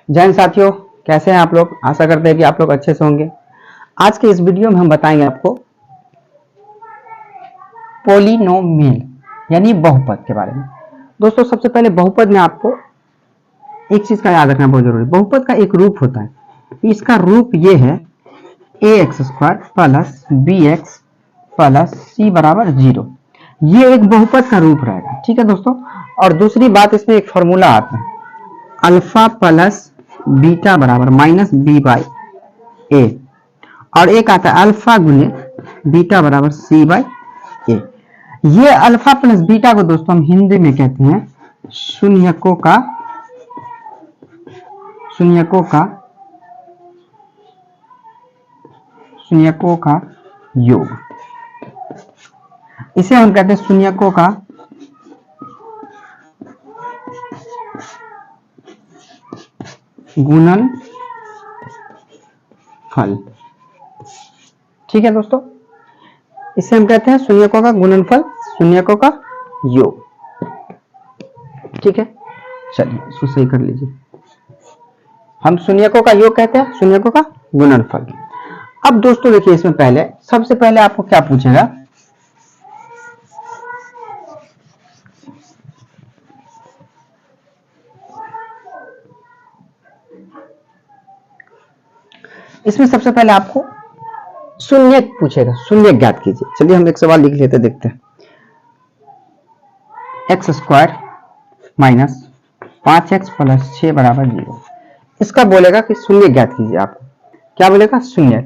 जय हिंद साथियों, कैसे हैं आप लोग। आशा करते हैं कि आप लोग अच्छे से होंगे। आज के इस वीडियो में हम बताएंगे आपको पोलिनोमियल यानी बहुपद के बारे में। दोस्तों, सबसे पहले बहुपद में आपको एक चीज का याद रखना बहुत जरूरी है। बहुपद का एक रूप होता है, इसका रूप ये है ax² plus bx plus c बराबर 0। ये एक बहुपद का रूप रहेगा, ठीक है दोस्तों। और दूसरी बात, इसमें एक फॉर्मूला आता है अल्फा प्लस बीटा बराबर माइनस बी बाई ए, और एक आता है अल्फा गुने बीटा बराबर सी बाई ए। ये अल्फा प्लस बीटा को दोस्तों हम हिंदी में कहते हैं शून्यकों का योग। इसे हम कहते हैं शून्यकों का गुणनफल, ठीक है दोस्तों। इसे हम कहते हैं शून्यकों का गुणनफल, शून्यकों का योग, ठीक है। चलिए इसको सही कर लीजिए। हम शून्यकों का योग कहते हैं शून्यकों का गुणनफल। अब दोस्तों देखिए, इसमें पहले सबसे पहले आपको क्या पूछेगा, इसमें सबसे पहले आपको शून्य पूछेगा, शून्य ज्ञात कीजिए। चलिए हम एक सवाल लिख लेते, देखते हैं। x² माइनस 5x प्लस 6 बराबर 0। इसका बोलेगा कि शून्य ज्ञात कीजिए। आपको क्या बोलेगा, शून्य।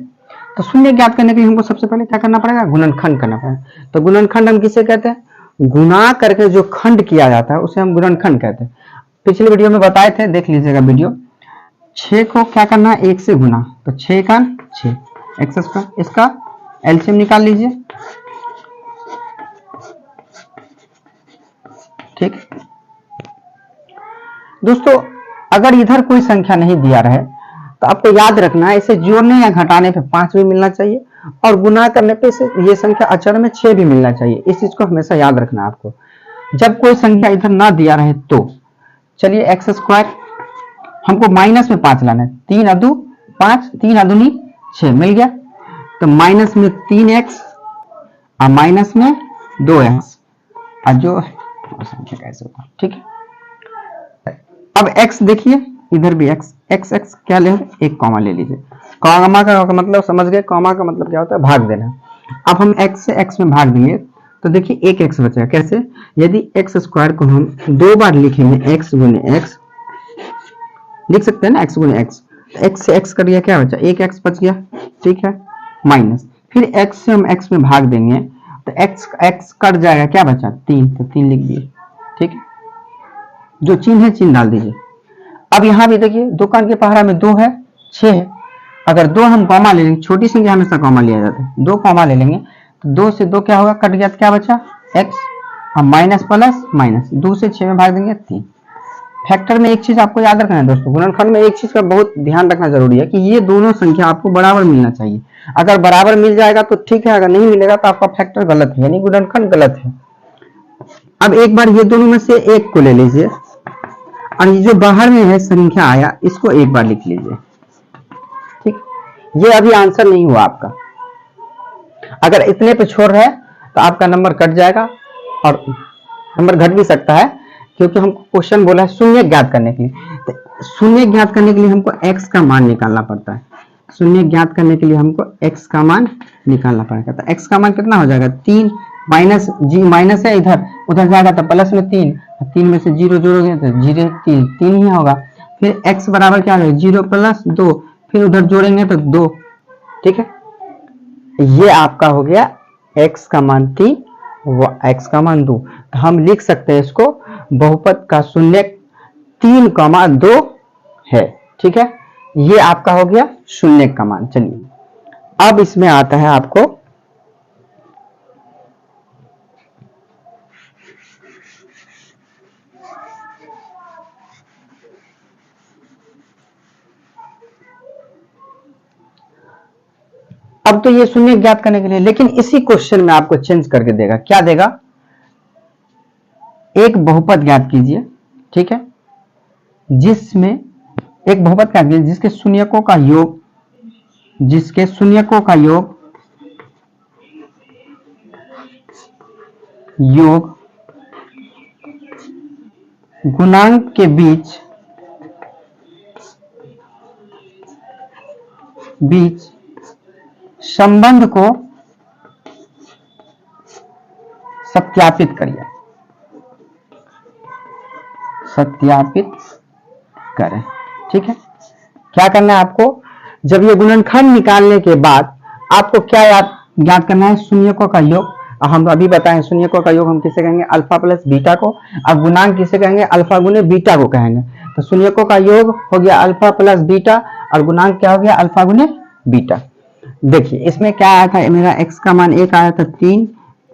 तो शून्य ज्ञात करने के लिए हमको सबसे पहले क्या करना पड़ेगा, गुणनखंड करना पड़ेगा। तो गुणनखंड हम किसे कहते हैं, गुणा करके जो खंड किया जाता है उसे हम गुणनखंड कहते हैं। पिछले वीडियो में बताए थे, देख लीजिएगा वीडियो। 6 को क्या करना है, 1 से गुना, तो 6 का 6 x²। इसका एलसीएम निकाल लीजिए, ठीक। दोस्तों, अगर इधर कोई संख्या नहीं दिया रहे तो आपको याद रखना है, इसे जोड़ने या घटाने पे 5 भी मिलना चाहिए, और गुना करने पे ये संख्या अचर में 6 भी मिलना चाहिए। इस चीज को हमेशा याद रखना है आपको, जब कोई संख्या इधर ना दिया रहे तो। चलिए x² हमको माइनस में 5 लाना है, 3 अदू 5, 3 अदूनी 6 मिल गया। तो माइनस में 3x और माइनस में 2x, और जो संख्या कैसे होगा, ठीक है। अब x देखिए, इधर भी x क्या ले, एक कॉमा ले लीजिए। कॉमा का मतलब समझ गए, कॉमा का मतलब क्या होता है, भाग देना। अब हम x से x में भाग देंगे तो देखिए एक x बचेगा। कैसे, यदि x² को हम 2 बार लिखेंगे, x गुने x लिख सकते हैं ना, x गुने x। x से x कर दिया, क्या बचा, एक x बच गया, ठीक है। माइनस फिर x से हम x में भाग देंगे तो x कट जाएगा, क्या बचा, 3, तो 3 लिख दिए, ठीक है। जो चिन्ह है चिन्ह डाल दीजिए। अब यहाँ भी देखिए, दुकान के पहाड़ा में 2 है, 6 है। अगर 2 हम कॉमा ले लेंगे, छोटी संख्या हमेशा कॉमा लिया जाता है, 2 कॉमा ले लेंगे तो 2 से 2 क्या होगा, कट गया, तो क्या बचा x, और माइनस प्लस माइनस, 2 से 6 में भाग देंगे 3। फैक्टर में एक चीज आपको याद रखना है दोस्तों, गुणनखंड में एक चीज का बहुत ध्यान रखना जरूरी है कि ये दोनों संख्या आपको बराबर मिलना चाहिए। अगर बराबर मिल जाएगा तो ठीक है, अगर नहीं मिलेगा तो आपका फैक्टर गलत है, यानी गुणनखंड गलत है। अब एक बार ये दोनों में से एक को ले लीजिए, और ये जो बाहर में है संख्या आया, इसको एक बार लिख लीजिए, ठीक। ये अभी आंसर नहीं हुआ आपका। अगर इतने पे छोड़ रहे हैं तो आपका नंबर कट जाएगा, और नंबर घट भी सकता है, क्योंकि हमको क्वेश्चन बोला है शून्य ज्ञात करने के लिए। तो शून्य ज्ञात करने के लिए हमको x का मान निकालना पड़ता है। शून्य ज्ञात करने के लिए हमको x का मान निकालना पड़ेगा। तो x का मान कितना हो जाएगा, 3 माइनस जी, माइनस है इधर, उधर जाएगा तो प्लस में 3, 3 में से 0 जोड़ोगे तो 0 3 ही होगा। फिर x बराबर क्या है, 0 प्लस 2, फिर उधर जोड़ेंगे तो 2, ठीक है। ये आपका हो गया x का मान 3, x का मान 2। तो हम लिख सकते हैं इसको बहुपद का शून्य 3,2 है, ठीक है। ये आपका हो गया शून्य का मान। चलिए अब इसमें आता है आपको अब तो ये शून्य ज्ञात करने के लिए, लेकिन इसी क्वेश्चन में आपको चेंज करके देगा। क्या देगा, एक बहुपद ज्ञात कीजिए, ठीक है, जिसमें एक बहुपद का जिसके शून्यकों का योग, जिसके शून्यकों का योग गुणांक के बीच संबंध को सत्यापित करिए, सत्यापित करें। ठीक है, क्या करना है आपको, जब ये गुणनखंड निकालने के बाद आपको क्या याद करना है, शून्यकों का योग। हम अभी बताएं शून्यकों का योग हम किसे कहेंगे, अल्फा प्लस बीटा को। अब गुणांक किसे कहेंगे, अल्फा गुने बीटा को कहेंगे। तो शून्यकों का योग हो गया अल्फा प्लस बीटा और गुणांक क्या हो गया, अल्फा गुने बीटा। देखिए इसमें क्या आया था, मेरा x का मान एक आया था 3,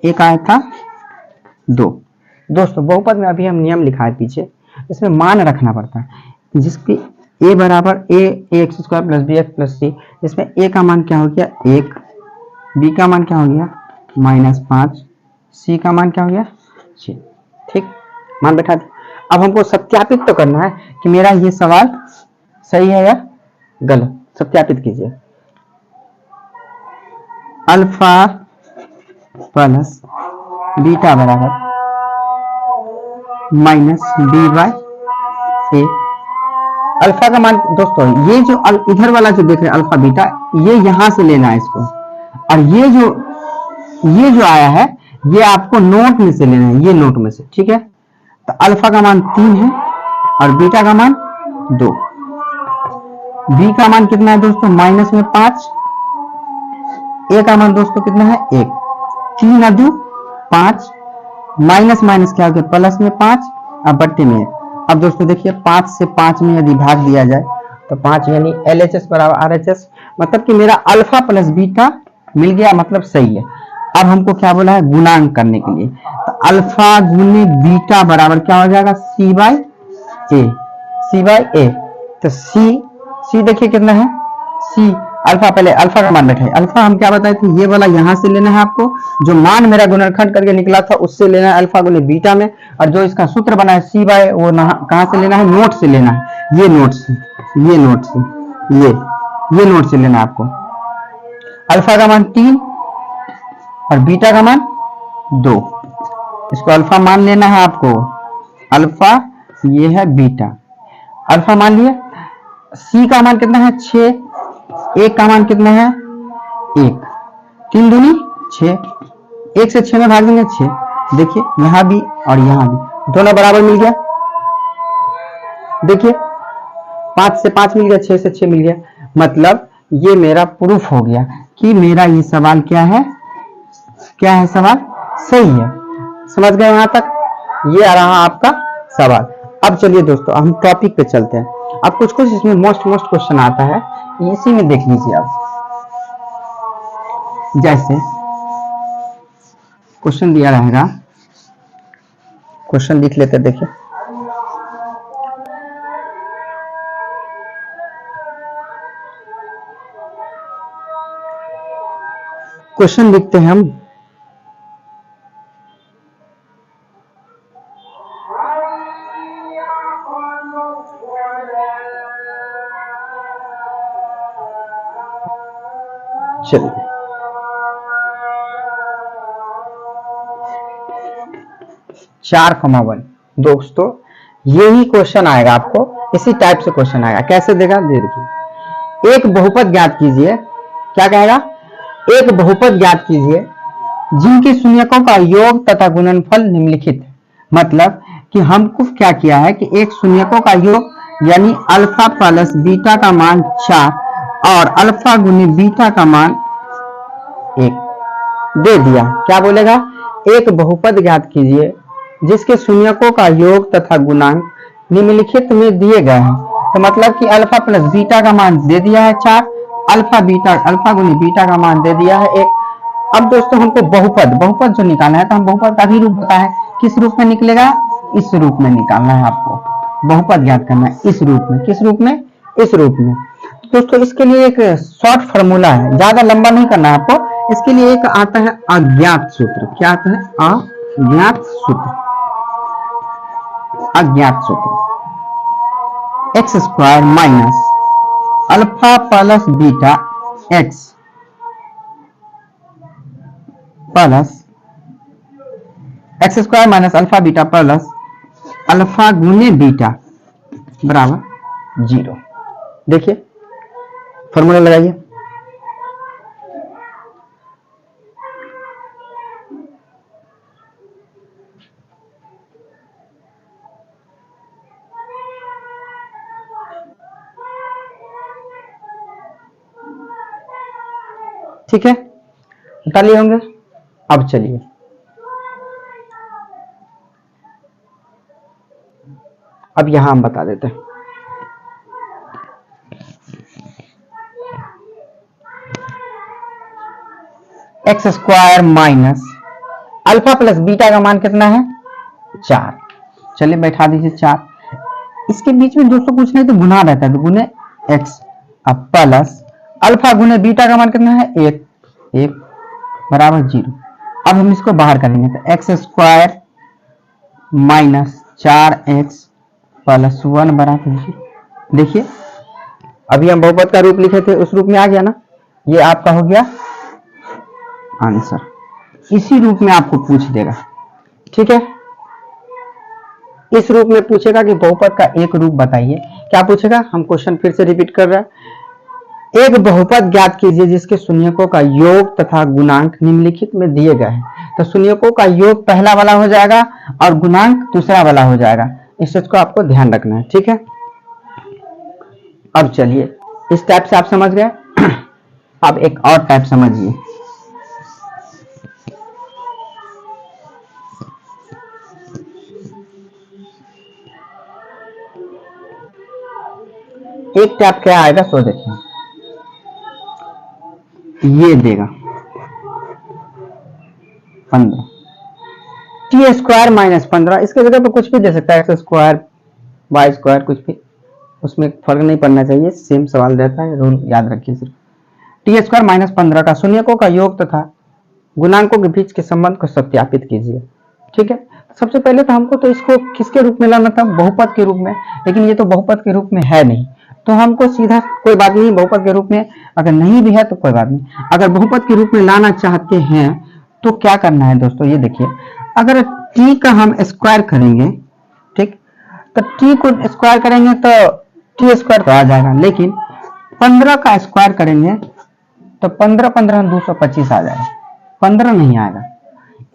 एक आया था 2। दोस्तों बहुपद में अभी हम नियम लिखा है पीछे, इसमें मान रखना पड़ता है, जिसकी a बराबर ax square plus B X plus C, इसमें a का मान क्या हो गया 1, b का मान क्या हो गया -5, c का मान क्या हो गया 6। ठीक, मान बैठा दिया। अब हमको सत्यापित तो करना है कि मेरा ये सवाल सही है या गलत। सत्यापित कीजिए, अल्फा प्लस बीटा बराबर -b/a। अल्फा का मान दोस्तों ये जो इधर वाला जो देख रहे हैं अल्फा बीटा, ये यहां से लेना है इसको, और ये जो आया है ये आपको नोट में से लेना है, ये नोट में से। ठीक है, तो अल्फा का मान 3 है और बीटा का मान 2। बी का मान कितना है दोस्तों, -5। ए का मान दोस्तों कितना है 1, 3 और 2 5, माइनस माइनस क्या हो गया प्लस में 5 और बट्टे में। अब दोस्तों देखिए 5 से 5 में यदि भाग दिया जाए तो 5 यानी LHS बराबर RHS, मतलब कि मेरा अल्फा प्लस बीटा मिल गया, मतलब सही है। अब हमको क्या बोला है, गुणांक करने के लिए, तो अल्फा गुने बीटा बराबर क्या हो जाएगा C/A। तो C देखिए कितना है, C अल्फा, पहले अल्फा का मान बैठे, अल्फा हम क्या बताए थे, ये वाला यहां से लेना है आपको, जो मान मेरा गुणनखंड करके निकला था उससे लेना है अल्फा गुने बीटा में, और जो इसका सूत्र बना है C/, वो कहां से लेना है, नोट से लेना है, ये नोट से लेना है आपको। अल्फा का मान 3 और बीटा का मान 2, इसको अल्फा मान लेना है आपको, अल्फा ये है बीटा, अल्फा मान लिया। C का मान कितना है 6, एक का मान कितना है 1, 3 दूनी 6, 1 से 6 में भाग देंगे 6। देखिए यहां भी और यहां भी दोनों बराबर मिल गया, देखिए 5 से 5 मिल गया, 6 से 6 मिल गया, मतलब ये मेरा प्रूफ हो गया कि मेरा ये सवाल क्या है सवाल सही है। समझ गए यहां तक, ये आ रहा आपका सवाल। अब चलिए दोस्तों हम टॉपिक पे चलते हैं। अब कुछ इसमें मोस्ट क्वेश्चन आता है, इसी में देख लीजिए आप। जैसे क्वेश्चन दिया रहेगा, क्वेश्चन लिख लेते, देखिए क्वेश्चन लिखते हैं हम, चलिए 4,1 दोस्तों यही क्वेश्चन आएगा आपको, इसी टाइप से क्वेश्चन आएगा। कैसे देगा, देखिए एक बहुपद ज्ञात कीजिए, क्या कहेगा, एक बहुपद ज्ञात कीजिए जिनके शून्यकों का योग तथा गुणनफल निम्नलिखित। मतलब कि हमको क्या किया है कि एक शून्यकों का योग यानी अल्फा प्लस बीटा का मान 4 और अल्फा गुने बीटा का मान 1 दे दिया। क्या बोलेगा, एक बहुपद ज्ञात कीजिए जिसके शून्यकों का योग तथा गुणांक निम्नलिखित में दिए गए हैं। तो मतलब कि अल्फा प्लस बीटा का मान दे दिया है 4, अल्फा गुने बीटा का मान दे दिया है 1। अब दोस्तों हमको बहुपद जो निकालना है, तो हम बहुपद का भी रूप बताया है, किस रूप में निकलेगा, इस रूप में निकालना है आपको। बहुपद ज्ञात करना है इस रूप में, किस रूप में, इस रूप में। दोस्तों इसके लिए एक शॉर्ट फॉर्मूला है, ज्यादा लंबा नहीं करना है आपको। इसके लिए एक आता है अज्ञात सूत्र। क्या आता है, अज्ञात सूत्र। X square minus alpha plus beta x plus x square minus alpha beta plus alpha गुने बीटा बराबर 0। देखिए फॉर्मूला लगाइए। ठीक है, बता लिए होंगे। अब चलिए अब यहां हम बता देते हैं। X square minus alpha plus beta का मान कितना है 4। चलिए बैठा दीजिए 4। इसके बीच में दोस्तों कुछ नहीं तो गुना रहता है, तो गुने एक्स अब प्लस अल्फा गुने बीटा का मान कितना है 1 बराबर 0। अब हम इसको बाहर करेंगे तो x square minus 4x plus 1 बराबर 0। देखिए अभी हम बहुपद का रूप लिखे थे, उस रूप में आ गया ना, ये आपका हो गया आंसर। इसी रूप में आपको पूछ देगा। ठीक है, इस रूप में पूछेगा कि बहुपद का एक रूप बताइए। क्या पूछेगा, हम क्वेश्चन फिर से रिपीट कर रहे हैं। एक बहुपद ज्ञात कीजिए जिसके शून्यकों का योग तथा गुणांक निम्नलिखित में दिए गए हैं। तो शून्यकों का योग पहला वाला हो जाएगा और गुणांक दूसरा वाला हो जाएगा। इस चीज को आपको ध्यान रखना है। ठीक है, अब चलिए इस टाइप से आप समझ गए। अब एक और टाइप समझिए। एक टाइप क्या आएगा सो देखिए, ये देगा 15 टी स्क्वायर माइनस 15। इसके जगह पे कुछ भी दे सकता है, एक्स स्क्वायर वाई स्क्वायर, कुछ भी, उसमें फर्क नहीं पड़ना चाहिए, सेम सवाल रहता है, रूल याद रखिए सिर्फ। टी स्क्वायर माइनस 15 का शून्यकों का योग तथा गुणांकों के बीच के संबंध को सत्यापित कीजिए। ठीक है, सबसे पहले तो हमको तो इसको किसके रूप में लाना था, बहुपद के रूप में, लेकिन ये तो बहुपद के रूप में है नहीं, तो हमको सीधा कोई बात नहीं, बहुपद के रूप में अगर नहीं भी है तो कोई बात नहीं। अगर बहुपद के रूप में लाना चाहते हैं तो क्या करना है दोस्तों, ये देखिए, अगर t का हम स्क्वायर करेंगे, ठीक, तो t को स्क्वायर करेंगे तो t स्क्वायर तो आ जाएगा, लेकिन 15 का स्क्वायर करेंगे तो 15 15 225 आ जाएगा, 15 नहीं आएगा।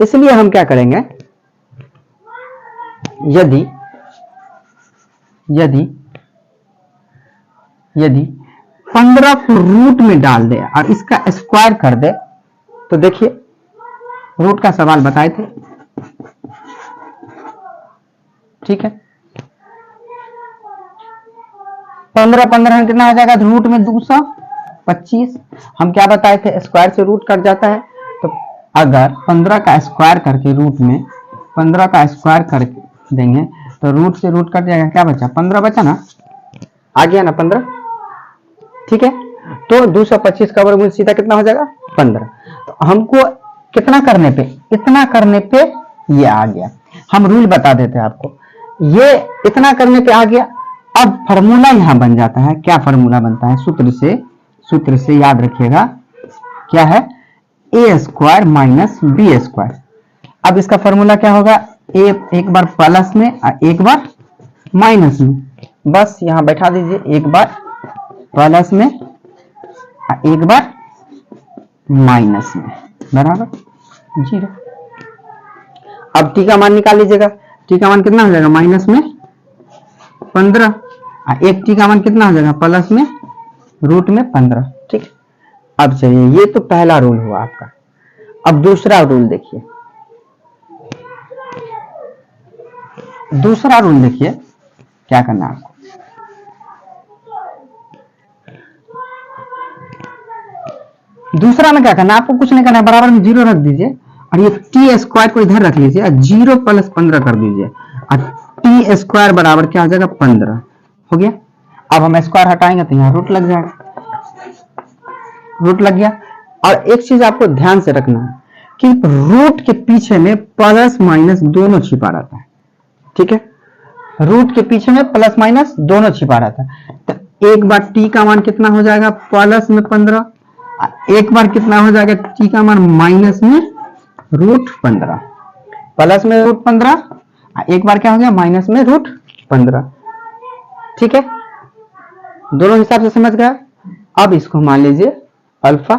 इसलिए हम क्या करेंगे, यदि यदि यदि 15 को रूट में डाल दे और इसका स्क्वायर कर दे, तो देखिए रूट का सवाल बताए थे। ठीक है, 15 15 कितना आ जाएगा, रूट में 225। हम क्या बताए थे, स्क्वायर से रूट कट जाता है, तो अगर 15 का स्क्वायर करके रूट में 15 का स्क्वायर कर देंगे तो रूट से रूट कट जाएगा, क्या बचा, 15 बचा ना, आ गया ना 15। ठीक है, तो 225 का वर्गमूल सीधा कितना हो जाएगा 15। तो हमको कितना करने पे, इतना करने पे ये आ गया। हम रूल बता देते हैं आपको, ये इतना करने पे आ गया। अब फॉर्मूला यहां बन जाता है। क्या फॉर्मूला बनता है, सूत्र से याद रखिएगा, क्या है, ए स्क्वायर माइनस बी स्क्वायर। अब इसका फॉर्मूला क्या होगा, एक बार प्लस में और एक बार माइनस में, बस यहां बैठा दीजिए, एक बार प्लस में एक बार माइनस में बराबर 0। अब टी का मान निकाल लीजिएगा, टी का मान कितना हो जाएगा, माइनस में 15, और एक टी का मान कितना हो जाएगा, प्लस में रूट में 15। ठीक, अब चलिए, ये तो पहला रूल हुआ आपका। अब दूसरा रूल देखिए, दूसरा रूल देखिए क्या करना है आपको। दूसरा में क्या करना है आपको, कुछ नहीं करना है, बराबर में 0 रख दीजिए और ये टी स्क्वायर को इधर रख लीजिए और 0 प्लस 15 कर दीजिए और टी स्क्वायर बराबर क्या हो जाएगा 15 हो गया। अब हम स्क्वायर हटाएंगे तो यहाँ रूट लग जाएगा, रूट लग गया। और एक चीज आपको ध्यान से रखना है कि रूट के पीछे में प्लस माइनस दोनों छिपा रहता है। ठीक है, रूट के पीछे में प्लस माइनस दोनों छिपा रहता है। तो एक बार टी का मान कितना हो जाएगा प्लस में 15, एक बार कितना हो जाएगा टी का मान माइनस में रूट 15, प्लस में रूट 15, एक बार क्या हो गया माइनस में रूट 15। ठीक है, दोनों हिसाब से समझ गया। अब इसको मान लीजिए अल्फा,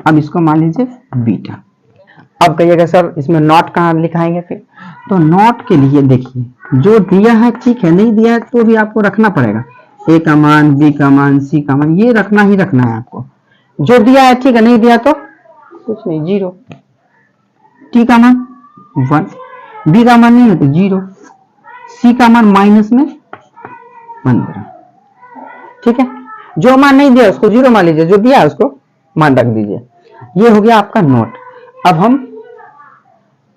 अब इसको मान लीजिए बीटा। अब कहिएगा सर इसमें नॉट कहाँ लिखाएंगे फिर, तो नॉट के लिए देखिए जो दिया है ठीक है, नहीं दिया है तो भी आपको रखना पड़ेगा, ए का मान, बी का मान, सी का मान, ये रखना ही रखना है आपको। जो दिया है ठीक है, नहीं दिया तो कुछ नहीं, 0। टी का मान 1, बी का मान नहीं है तो 0, सी का मान माइनस में 15। ठीक है, जो मान नहीं दिया उसको 0 मान लीजिए, जो दिया है उसको मान रख दीजिए। ये हो गया आपका नोट। अब हम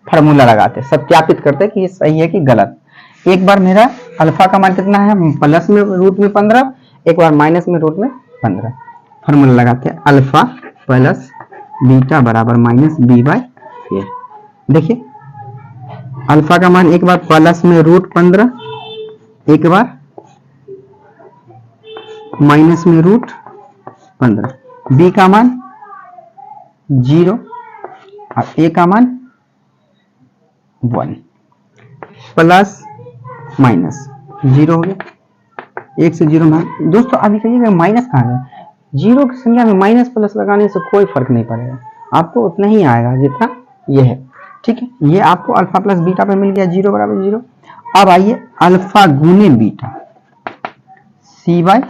फार्मूला लगाते, सत्यापित करते कि ये सही है कि गलत। एक बार मेरा अल्फा का मान कितना है प्लस में रूट में 15, एक बार माइनस में रूट में 15। फार्मूला लगाते हैं अल्फा प्लस बीटा बराबर माइनस बी बाई ए। देखिए अल्फा का मान एक बार प्लस में रूट 15, एक बार माइनस में रूट 15, बी का मान 0 और ए का मान 1, प्लस माइनस 0 हो गया, 1 से 0 में। दोस्तों अभी कहिएगा माइनस कहाँ है, 0 की संख्या में माइनस प्लस लगाने से कोई फर्क नहीं पड़ेगा, आपको उतना ही आएगा जितना ये है। ठीक है, ये आपको अल्फा प्लस बीटा पे मिल गया 0 बराबर 0। अब आइए अल्फा गुने बीटा सी बाई,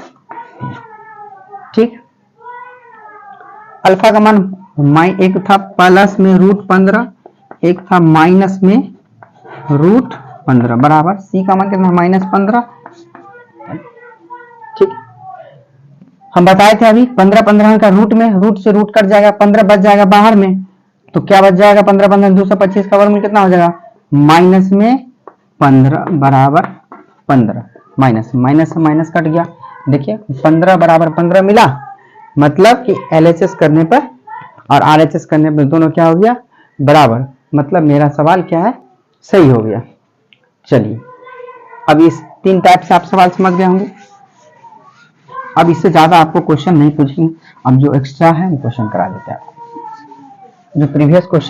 ठीक, अल्फा का मान एक था प्लस में रूट 15, एक था माइनस में रूट 15 बराबर सी का मान कितना माइनस 15। ठीक, हम बताए थे अभी 15 15 का रूट में, रूट से रूट कट जाएगा, 15 बच जाएगा बाहर में, तो क्या बच जाएगा 15 15 225 का वर्गमूल कितना हो जाएगा माइनस में 15 बराबर 15, माइनस माइनस से माइनस कट गया। देखिए 15 बराबर 15 मिला, मतलब कि LHS करने पर और RHS करने पर दोनों क्या हो गया बराबर, मतलब मेरा सवाल क्या है सही हो गया। चलिए अब इस 3 टाइप से आप सवाल समझ गए होंगे। अब इससे ज्यादा आपको क्वेश्चन नहीं पूछेंगे, अब जो एक्स्ट्रा है वो क्वेश्चन करा देते हैं आपको, जो प्रीवियस क्वेश्चन